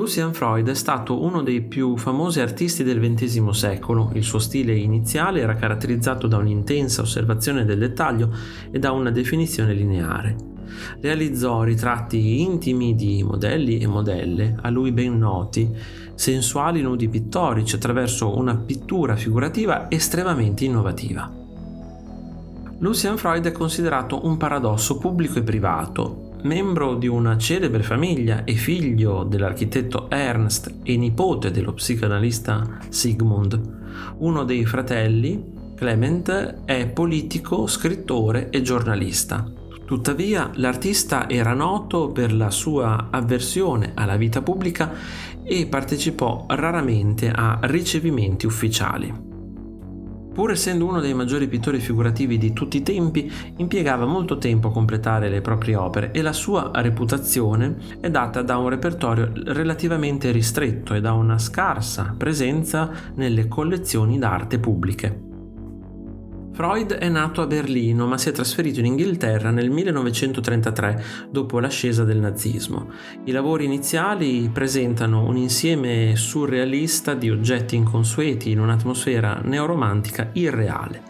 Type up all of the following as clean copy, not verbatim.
Lucian Freud è stato uno dei più famosi artisti del XX secolo. Il suo stile iniziale era caratterizzato da un'intensa osservazione del dettaglio e da una definizione lineare. Realizzò ritratti intimi di modelli e modelle, a lui ben noti, sensuali nudi pittorici attraverso una pittura figurativa estremamente innovativa. Lucian Freud è considerato un paradosso pubblico e privato. Membro di una celebre famiglia e figlio dell'architetto Ernst e nipote dello psicanalista Sigmund, uno dei fratelli, Clement, è politico, scrittore e giornalista. Tuttavia, l'artista era noto per la sua avversione alla vita pubblica e partecipò raramente a ricevimenti ufficiali. Pur essendo uno dei maggiori pittori figurativi di tutti i tempi, impiegava molto tempo a completare le proprie opere e la sua reputazione è data da un repertorio relativamente ristretto e da una scarsa presenza nelle collezioni d'arte pubbliche. Freud è nato a Berlino, ma si è trasferito in Inghilterra nel 1933, dopo l'ascesa del nazismo. I lavori iniziali presentano un insieme surrealista di oggetti inconsueti in un'atmosfera neoromantica irreale.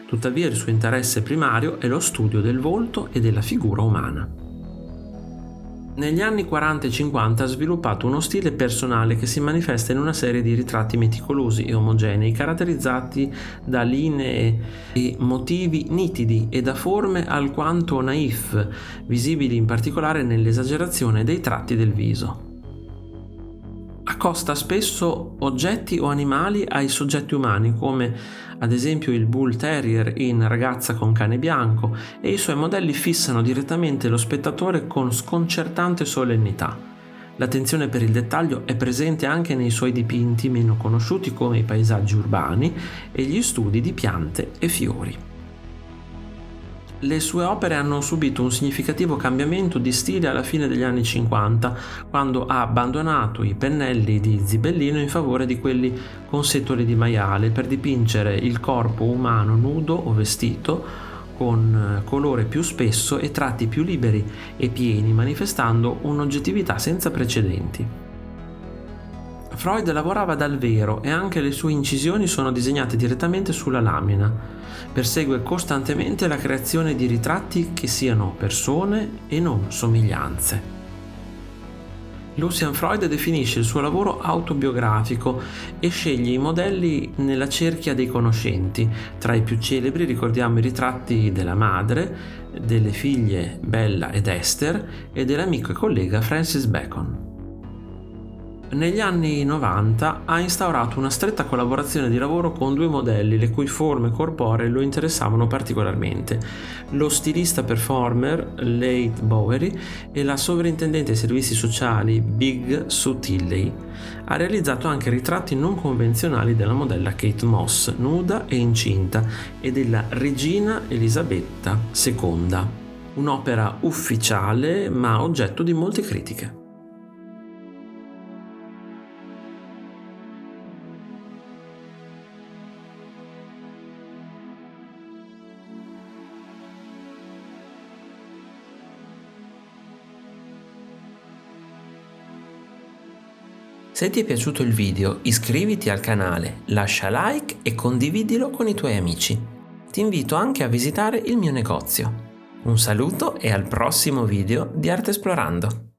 Tuttavia il suo interesse primario è lo studio del volto e della figura umana. Negli anni 40 e 50 ha sviluppato uno stile personale che si manifesta in una serie di ritratti meticolosi e omogenei, caratterizzati da linee e motivi nitidi e da forme alquanto naif, visibili in particolare nell'esagerazione dei tratti del viso. Accosta spesso oggetti o animali ai soggetti umani, come ad esempio il Bull Terrier in Ragazza con cane bianco, e i suoi modelli fissano direttamente lo spettatore con sconcertante solennità. L'attenzione per il dettaglio è presente anche nei suoi dipinti meno conosciuti come i paesaggi urbani e gli studi di piante e fiori. Le sue opere hanno subito un significativo cambiamento di stile alla fine degli anni 50, quando ha abbandonato i pennelli di Zibellino in favore di quelli con setole di maiale per dipingere il corpo umano nudo o vestito, con colore più spesso e tratti più liberi e pieni, manifestando un'oggettività senza precedenti. Freud lavorava dal vero e anche le sue incisioni sono disegnate direttamente sulla lamina. Persegue costantemente la creazione di ritratti che siano persone e non somiglianze. Lucian Freud definisce il suo lavoro autobiografico e sceglie i modelli nella cerchia dei conoscenti. Tra i più celebri ricordiamo i ritratti della madre, delle figlie Bella ed Esther e dell'amico e collega Francis Bacon. Negli anni 90 ha instaurato una stretta collaborazione di lavoro con due modelli le cui forme corporee lo interessavano particolarmente: lo stilista performer Leigh Bowery e la sovrintendente ai servizi sociali Big Sue Tilley. Ha realizzato anche ritratti non convenzionali della modella Kate Moss, nuda e incinta, e della regina Elisabetta II, un'opera ufficiale ma oggetto di molte critiche. Se ti è piaciuto il video, iscriviti al canale, lascia like e condividilo con i tuoi amici. Ti invito anche a visitare il mio negozio. Un saluto e al prossimo video di Arte Esplorando!